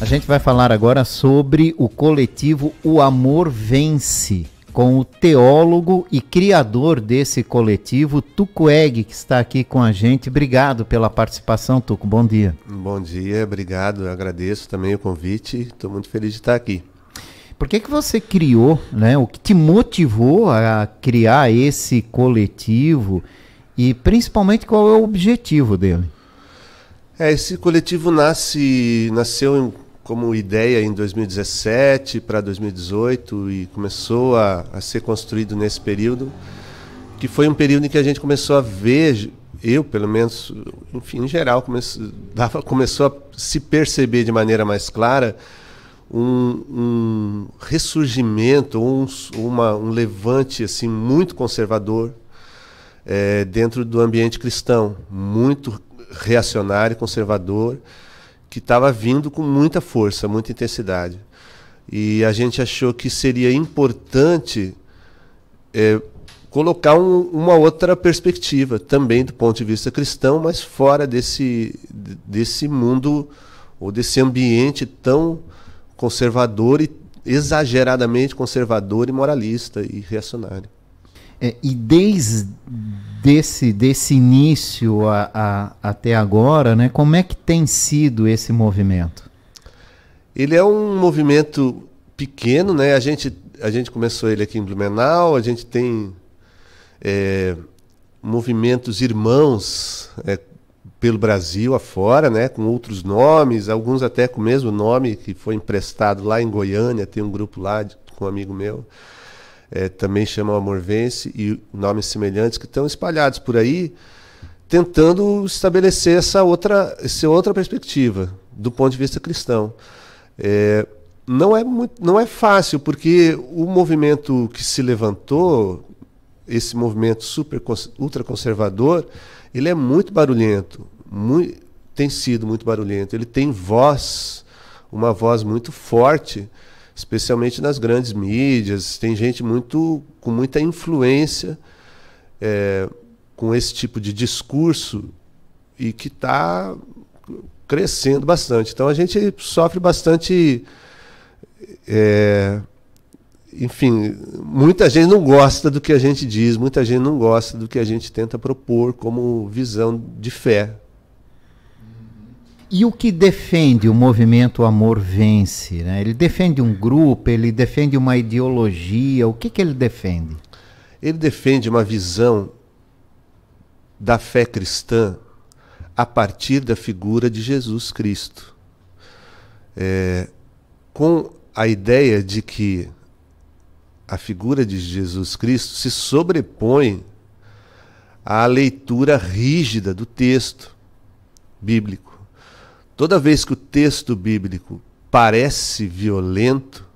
A gente vai falar agora sobre o coletivo O Amor Vence, com o teólogo e criador desse coletivo, Tuco Egg, que está aqui com a gente. Obrigado pela participação, Tuco. Bom dia. Bom dia, obrigado. Eu agradeço também o convite. Estou muito feliz de estar aqui. Por que você criou, né? O que te motivou a criar esse coletivo e principalmente qual é o objetivo dele? Esse coletivo nasceu como ideia em 2017 para 2018 e começou a ser construído nesse período, que foi um período em que a gente começou a ver, eu pelo menos, enfim, em geral, começou a se perceber de maneira mais clara um ressurgimento, um levante assim, muito conservador dentro do ambiente cristão, muito reacionário, conservador, que estava vindo com muita força, muita intensidade. E a gente achou que seria importante colocar uma outra perspectiva, também do ponto de vista cristão, mas fora desse mundo, ou desse ambiente tão conservador e exageradamente conservador e moralista e reacionário. E desde desse início até agora, né, como é que tem sido esse movimento? Ele é um movimento pequeno, né? A gente começou ele aqui em Blumenau, a gente tem movimentos irmãos pelo Brasil afora, né, com outros nomes, alguns até com o mesmo nome que foi emprestado lá em Goiânia, tem um grupo lá com um amigo meu. Também chama o Amor Vence, e nomes semelhantes que estão espalhados por aí, tentando estabelecer essa outra perspectiva do ponto de vista cristão. Não é fácil, porque o movimento que se levantou, esse movimento ultraconservador, ele é muito barulhento, tem sido muito barulhento, ele tem uma voz muito forte, especialmente nas grandes mídias, tem gente com muita influência com esse tipo de discurso e que está crescendo bastante. Então a gente sofre bastante, enfim, muita gente não gosta do que a gente diz, muita gente não gosta do que a gente tenta propor como visão de fé. E o que defende o movimento Amor Vence, né? Ele defende um grupo, ele defende uma ideologia, o que ele defende? Ele defende uma visão da fé cristã a partir da figura de Jesus Cristo. Com a ideia de que a figura de Jesus Cristo se sobrepõe à leitura rígida do texto bíblico. Toda vez que o texto bíblico parece violento,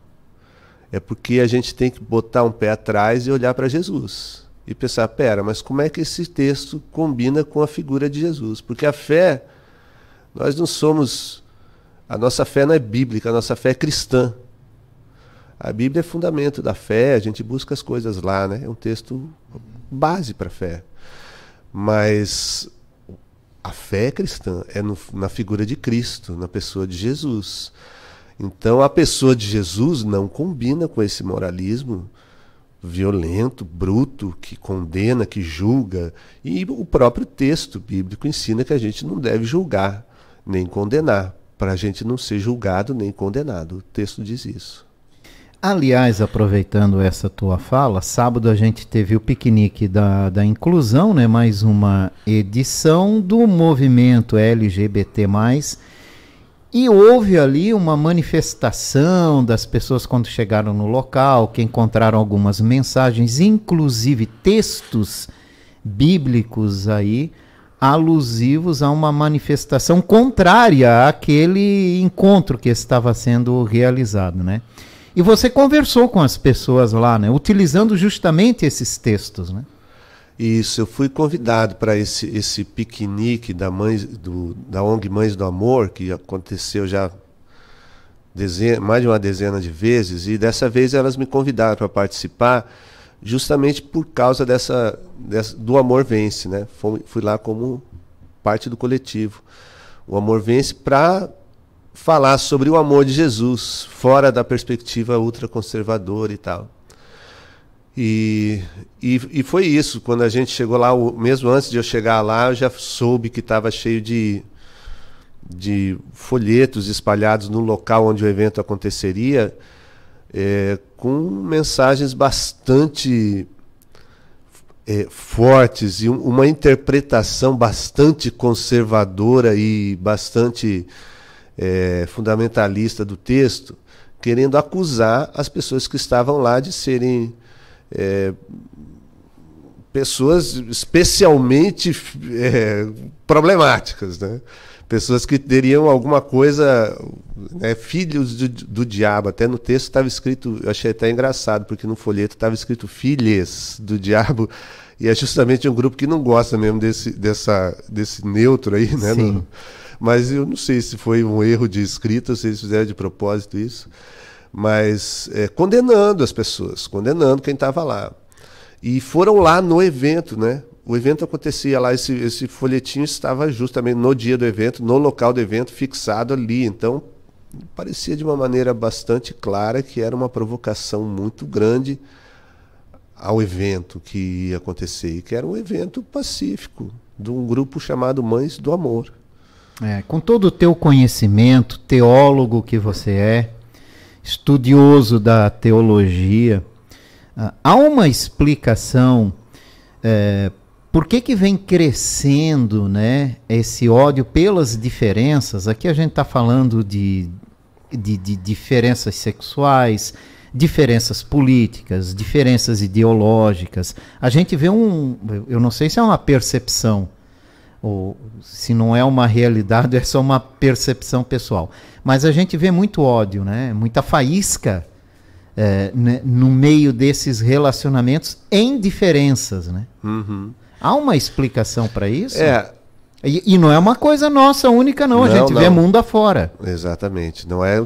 é porque a gente tem que botar um pé atrás e olhar para Jesus. E pensar, mas como é que esse texto combina com a figura de Jesus? Porque a fé, a nossa fé não é bíblica, a nossa fé é cristã. A Bíblia é fundamento da fé, a gente busca as coisas lá, né? É um texto base para a fé. Mas a fé cristã é na figura de Cristo, na pessoa de Jesus. Então a pessoa de Jesus não combina com esse moralismo violento, bruto, que condena, que julga. E o próprio texto bíblico ensina que a gente não deve julgar, nem condenar, para a gente não ser julgado nem condenado. O texto diz isso. Aliás, aproveitando essa tua fala, sábado a gente teve o piquenique da inclusão, né? Mais uma edição do movimento LGBT+, e houve ali uma manifestação das pessoas quando chegaram no local, que encontraram algumas mensagens, inclusive textos bíblicos aí, alusivos a uma manifestação contrária àquele encontro que estava sendo realizado, né? E você conversou com as pessoas lá, né? Utilizando justamente esses textos, né? Isso, eu fui convidado para esse piquenique da ONG Mães do Amor, que aconteceu já mais de uma dezena de vezes, e dessa vez elas me convidaram para participar justamente por causa do Amor Vence, né? Fui lá como parte do coletivo. O Amor Vence para falar sobre o amor de Jesus, fora da perspectiva ultraconservadora e tal. E foi isso, quando a gente chegou lá, mesmo antes de eu chegar lá, eu já soube que estava cheio de folhetos espalhados no local onde o evento aconteceria, com mensagens bastante fortes e uma interpretação bastante conservadora e bastante fundamentalista do texto, querendo acusar as pessoas que estavam lá de serem pessoas especialmente problemáticas, né? Pessoas que teriam alguma coisa, né, filhos do diabo. Até no texto estava escrito, eu achei até engraçado, porque no folheto estava escrito filhas do diabo, e é justamente um grupo que não gosta mesmo desse neutro aí, né? Mas eu não sei se foi um erro de escrita, ou se eles fizeram de propósito isso, mas condenando as pessoas, condenando quem estava lá. E foram lá no evento, né? O evento acontecia lá, esse folhetinho estava justamente no dia do evento, no local do evento, fixado ali. Então, parecia de uma maneira bastante clara que era uma provocação muito grande ao evento que ia acontecer, e que era um evento pacífico, de um grupo chamado Mães do Amor. Com todo o teu conhecimento, teólogo que você é, estudioso da teologia, há uma explicação por que vem crescendo, né, esse ódio pelas diferenças. Aqui a gente está falando de diferenças sexuais, diferenças políticas, diferenças ideológicas. A gente vê eu não sei se é uma percepção, ou se não é uma realidade, é só uma percepção pessoal. Mas a gente vê muito ódio, né? Muita faísca né, no meio desses relacionamentos em diferenças, né? Uhum. Há uma explicação para isso? E não é uma coisa nossa única, não. A gente vê mundo afora. Exatamente. Não é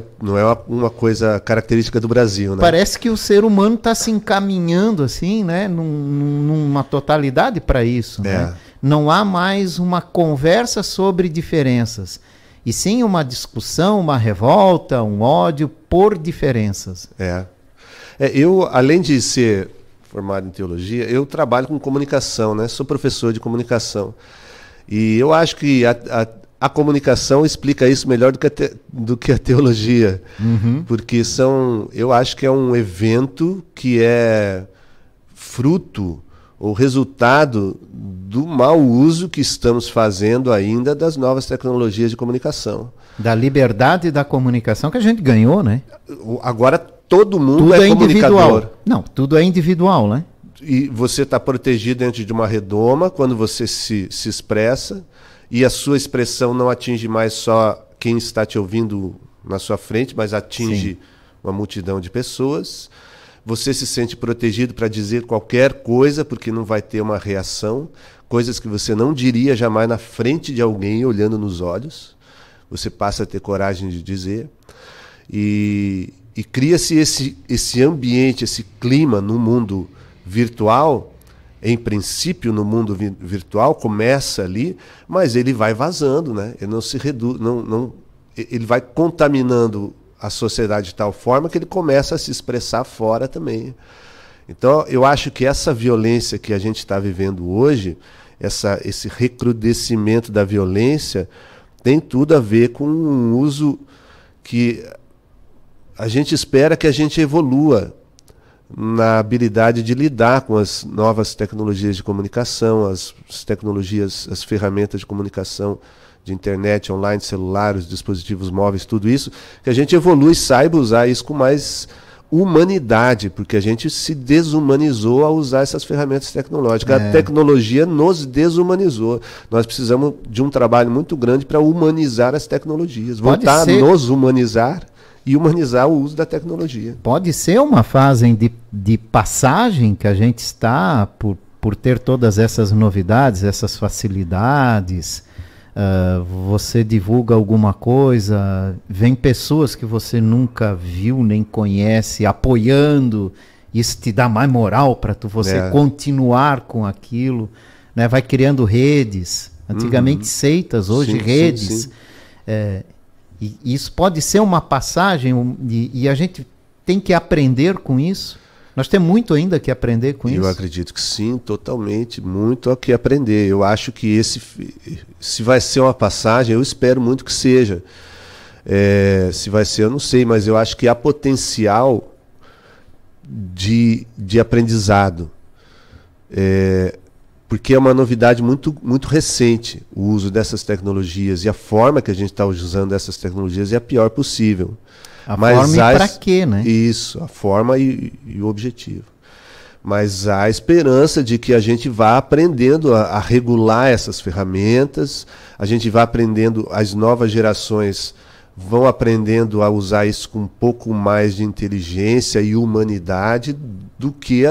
uma coisa característica do Brasil, né? Parece que o ser humano está se encaminhando assim, né, numa totalidade para isso, né? Não há mais uma conversa sobre diferenças, e sim uma discussão, uma revolta, um ódio por diferenças. Eu, além de ser formado em teologia, eu trabalho com comunicação, né? Sou professor de comunicação. E eu acho que a comunicação explica isso melhor do que a teologia. Uhum. Porque eu acho que é um evento que é fruto ou resultado do mau uso que estamos fazendo ainda das novas tecnologias de comunicação. Da liberdade da comunicação que a gente ganhou, né? Agora todo mundo tudo é individual. Comunicador. Não, tudo é individual, né? E você está protegido dentro de uma redoma quando você se expressa, e a sua expressão não atinge mais só quem está te ouvindo na sua frente, mas atinge uma multidão de pessoas. Você se sente protegido para dizer qualquer coisa, porque não vai ter uma reação, coisas que você não diria jamais na frente de alguém, olhando nos olhos. Você passa a ter coragem de dizer. E cria-se esse ambiente, esse clima no mundo virtual. Em princípio, no mundo virtual, começa ali, mas ele vai vazando, né? Ele não se reduz, ele vai contaminando a sociedade de tal forma que ele começa a se expressar fora também. Então, eu acho que essa violência que a gente está vivendo hoje, esse recrudescimento da violência, tem tudo a ver com um uso que a gente espera que a gente evolua na habilidade de lidar com as novas tecnologias de comunicação, as tecnologias, as ferramentas de comunicação, de internet, online, celular, os dispositivos móveis, tudo isso, que a gente evolui e saiba usar isso com mais humanidade, porque a gente se desumanizou ao usar essas ferramentas tecnológicas. A tecnologia nos desumanizou. Nós precisamos de um trabalho muito grande para humanizar as tecnologias, voltar a nos humanizar e humanizar o uso da tecnologia. Pode ser uma fase de passagem que a gente está por ter todas essas novidades, essas facilidades. Você divulga alguma coisa, vem pessoas que você nunca viu nem conhece apoiando, isso te dá mais moral para você continuar com aquilo, né? Vai criando redes, antigamente seitas, hoje redes. E isso pode ser uma passagem e a gente tem que aprender com isso? Nós temos muito ainda que aprender com isso? Eu acredito que sim, totalmente, muito a que aprender. Eu acho que se vai ser uma passagem, eu espero muito que seja. Se vai ser, eu não sei, mas eu acho que há potencial de aprendizado. Porque é uma novidade muito, muito recente o uso dessas tecnologias, e a forma que a gente está usando essas tecnologias é a pior possível. Forma e para quê, né? Isso, a forma e o objetivo. Mas há esperança de que a gente vá aprendendo a regular essas ferramentas, a gente vá aprendendo, as novas gerações vão aprendendo a usar isso com um pouco mais de inteligência e humanidade do que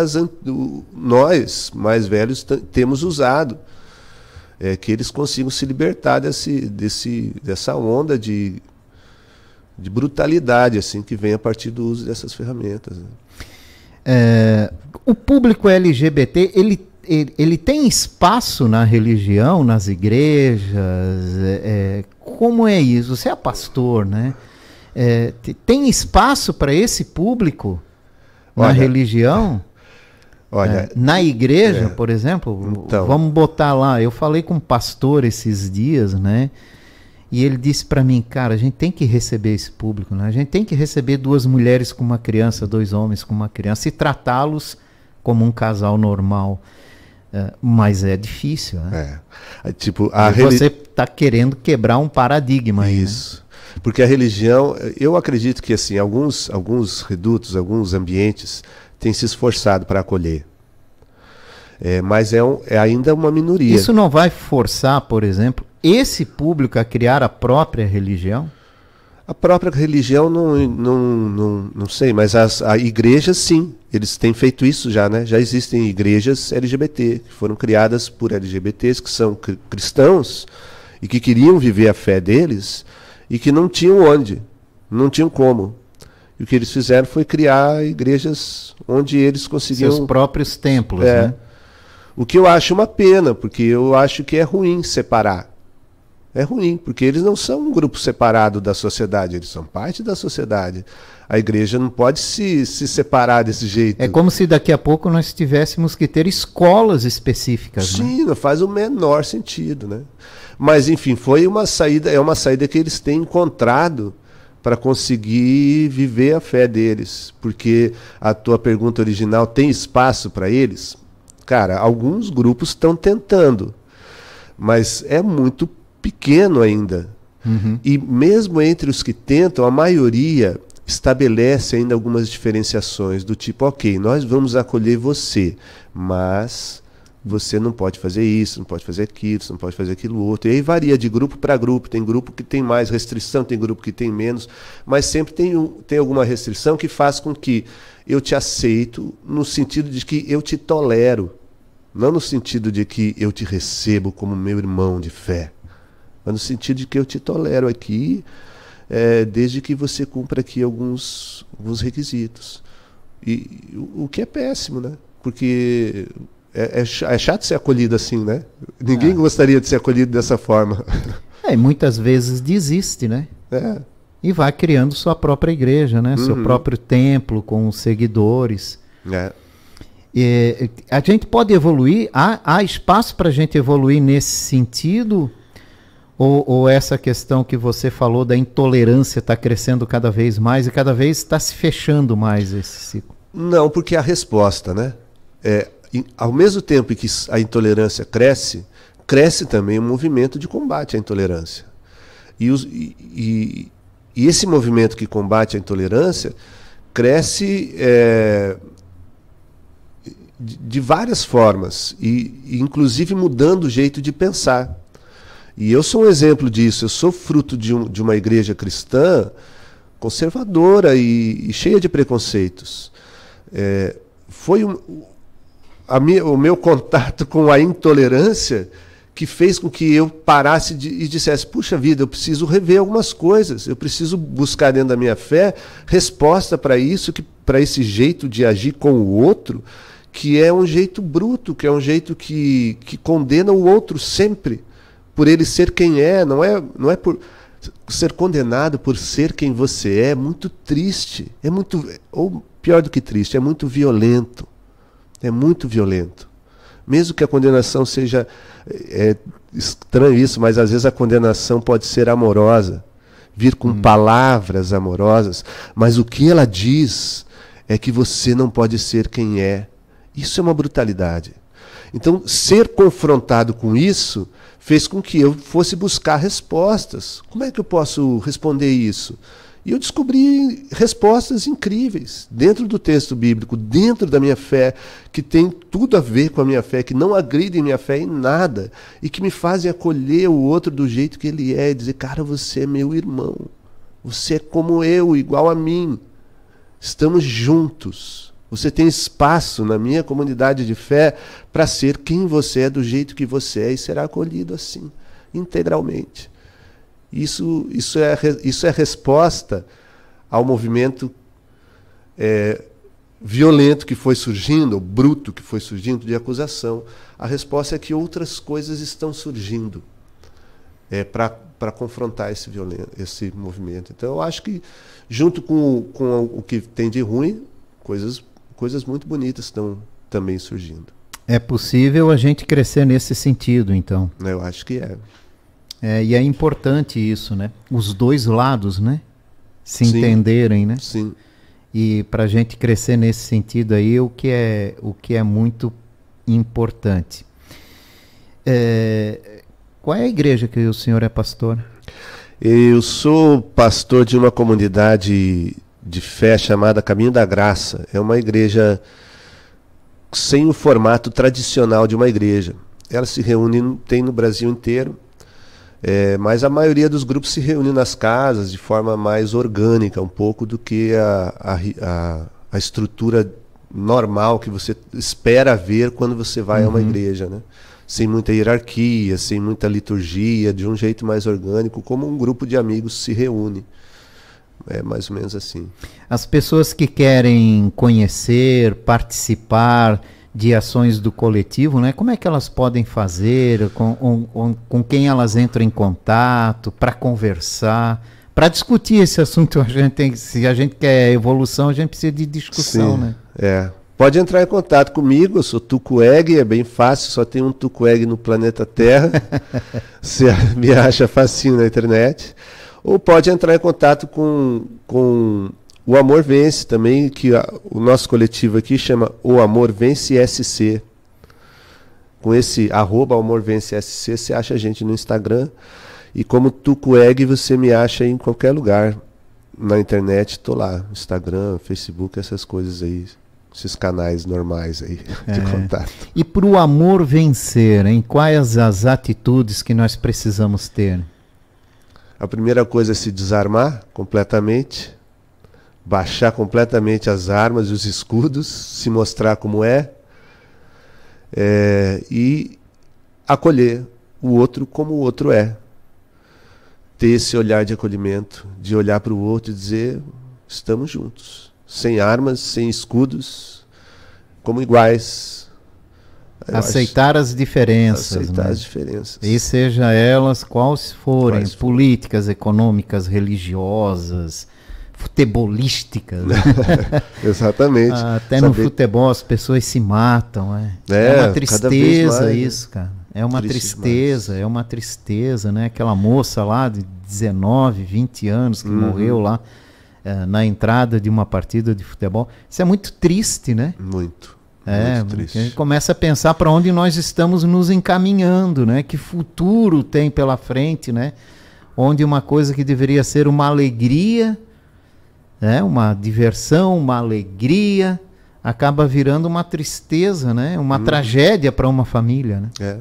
nós, mais velhos, temos usado. Que eles consigam se libertar dessa onda de brutalidade assim, que vem a partir do uso dessas ferramentas. Né? O público LGBT, ele tem espaço na religião, nas igrejas? Como é isso? Você é pastor, né? Tem espaço para esse público na religião? Na igreja, por exemplo? Então, vamos botar lá. Eu falei com um pastor esses dias, né? E ele disse para mim, cara, a gente tem que receber esse público, né? A gente tem que receber 2 mulheres com uma criança, 2 homens com uma criança e tratá-los como um casal normal. Mas é difícil, né? Tipo, você está querendo quebrar um paradigma. Isso. Aí, né? Porque a religião, eu acredito que assim, alguns redutos, alguns ambientes têm se esforçado para acolher. Mas é ainda uma minoria. Isso não vai forçar, por exemplo, esse público a criar a própria religião? A própria religião, não sei, mas a igreja, sim. Eles têm feito isso já, né? Já existem igrejas LGBT, que foram criadas por LGBTs, que são cristãos, e que queriam viver a fé deles, e que não tinham onde, não tinham como. E o que eles fizeram foi criar igrejas onde eles conseguiam... Seus próprios templos, né? O que eu acho uma pena, porque eu acho que é ruim separar. É ruim, porque eles não são um grupo separado da sociedade, eles são parte da sociedade. A igreja não pode se separar desse jeito. É como se daqui a pouco nós tivéssemos que ter escolas específicas. Sim, não faz o menor sentido, né? Mas, enfim, é uma saída que eles têm encontrado para conseguir viver a fé deles. Porque a tua pergunta original, tem espaço para eles? Cara, alguns grupos estão tentando, mas é muito pequeno ainda. Uhum. E mesmo entre os que tentam, a maioria estabelece ainda algumas diferenciações do tipo, ok, nós vamos acolher você, mas você não pode fazer isso, não pode fazer aquilo, você não pode fazer aquilo outro. E aí varia de grupo para grupo, tem grupo que tem mais restrição, tem grupo que tem menos, mas sempre tem alguma restrição que faz com que eu te aceito no sentido de que eu te tolero, não no sentido de que eu te recebo como meu irmão de fé, mas no sentido de que eu te tolero aqui, desde que você cumpra aqui alguns requisitos. E o que é péssimo, né? Porque é chato ser acolhido assim, né? Ninguém gostaria de ser acolhido dessa forma. E muitas vezes desiste, né? E vai criando sua própria igreja, né? Seu próprio templo com os seguidores. A gente pode evoluir? Há espaço para a gente evoluir nesse sentido? Ou essa questão que você falou da intolerância está crescendo cada vez mais e cada vez está se fechando mais esse ciclo? Não, porque a resposta, né? Ao mesmo tempo que a intolerância cresce também o movimento de combate à intolerância. E esse movimento que combate a intolerância cresce de várias formas, e inclusive mudando o jeito de pensar. E eu sou um exemplo disso. Eu sou fruto de uma igreja cristã conservadora e cheia de preconceitos. Foi o meu contato com a intolerância que fez com que eu parasse e dissesse, puxa vida, eu preciso rever algumas coisas, eu preciso buscar dentro da minha fé resposta para isso, para esse jeito de agir com o outro, que é um jeito bruto, que é um jeito que condena o outro sempre, por ele ser quem é, não é por... ser condenado por ser quem você é muito triste. É muito, ou pior do que triste, é muito violento. É muito violento. Mesmo que a condenação seja... É estranho isso, mas às vezes a condenação pode ser amorosa. Vir com palavras amorosas. Mas o que ela diz é que você não pode ser quem é. Isso é uma brutalidade. Então, ser confrontado com isso fez com que eu fosse buscar respostas. Como é que eu posso responder isso? E eu descobri respostas incríveis dentro do texto bíblico, dentro da minha fé, que tem tudo a ver com a minha fé, que não agridem minha fé em nada, e que me fazem acolher o outro do jeito que ele é, e dizer, cara, você é meu irmão, você é como eu, igual a mim, estamos juntos. Você tem espaço na minha comunidade de fé para ser quem você é, do jeito que você é, e será acolhido assim, integralmente. Isso é resposta ao movimento violento que foi surgindo, ou bruto que foi surgindo, de acusação. A resposta é que outras coisas estão surgindo para confrontar esse movimento. Então, eu acho que, junto com o que tem de ruim, coisas muito bonitas estão também surgindo. É possível a gente crescer nesse sentido, então. Eu acho que é. E é importante isso, né? Os dois lados, né? Se entenderem, né? Sim. E para a gente crescer nesse sentido aí, o que é muito importante. Qual é a igreja que o senhor é pastor? Eu sou pastor de uma comunidade de fé chamada Caminho da Graça. É uma igreja sem o formato tradicional de uma igreja. Ela se reúne, tem no Brasil inteiro. Mas a maioria dos grupos se reúne nas casas de forma mais orgânica, um pouco do que a estrutura normal que você espera ver quando você vai a uma igreja, né? Sem muita hierarquia, sem muita liturgia, de um jeito mais orgânico, como um grupo de amigos se reúne. É mais ou menos assim. As pessoas que querem conhecer, participar de ações do coletivo, né? Como é que elas podem fazer, com quem elas entram em contato, para conversar, para discutir esse assunto? Se a gente quer evolução, a gente precisa de discussão. Sim, né? Pode entrar em contato comigo, eu sou Tucueg, é bem fácil, só tem um Tucueg no planeta Terra. Você me acha facinho na internet. Ou pode entrar em contato com o Amor Vence também, que o nosso coletivo aqui chama O Amor Vence SC. Com esse @Amor Vence SC, você acha a gente no Instagram. E como Tucueg, você me acha em qualquer lugar na internet. Estou lá, Instagram, Facebook, essas coisas aí. Esses canais normais aí de contato. E para o amor vencer, hein? Quais as atitudes que nós precisamos ter? A primeira coisa é se desarmar completamente. Baixar completamente as armas e os escudos, se mostrar como e acolher o outro como o outro é. Ter esse olhar de acolhimento, de olhar para o outro e dizer, estamos juntos, sem armas, sem escudos, como iguais. Aceitar as diferenças. Aceitar, né? as diferenças. E seja elas quais forem, políticas, econômicas, religiosas, futebolísticas. Exatamente. Até no futebol as pessoas se matam. É uma tristeza mais, isso, cara. É uma tristeza, demais. É uma tristeza, né? Aquela moça lá de 19, 20 anos que morreu lá na entrada de uma partida de futebol. Isso é muito triste, né? Muito triste. A gente começa a pensar para onde nós estamos nos encaminhando, né? Que futuro tem pela frente, né? Onde uma coisa que deveria ser uma alegria, né? Uma diversão, uma alegria, acaba virando uma tristeza, né? Uma tragédia para uma família, né?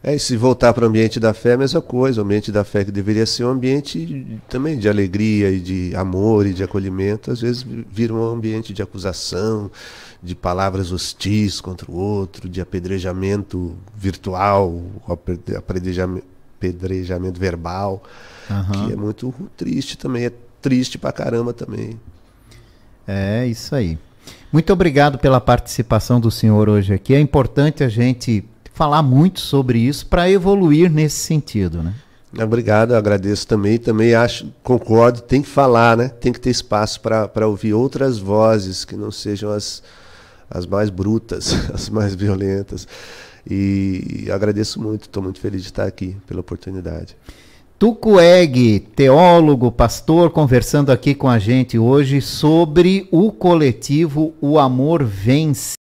E se voltar para o ambiente da fé, é a mesma coisa. O ambiente da fé que deveria ser um ambiente também de alegria e de amor e de acolhimento, às vezes vira um ambiente de acusação, de palavras hostis contra o outro, de apedrejamento virtual, apedrejamento verbal, que é muito triste também, é triste pra caramba também. É isso aí. Muito obrigado pela participação do senhor hoje aqui. É importante a gente falar muito sobre isso para evoluir nesse sentido, né? Obrigado, eu agradeço também. Também acho, concordo, tem que falar, né? Tem que ter espaço para ouvir outras vozes que não sejam as mais brutas, as mais violentas. E agradeço muito, estou muito feliz de estar aqui pela oportunidade. Tuco Egg, teólogo, pastor, conversando aqui com a gente hoje sobre o coletivo O Amor Vence.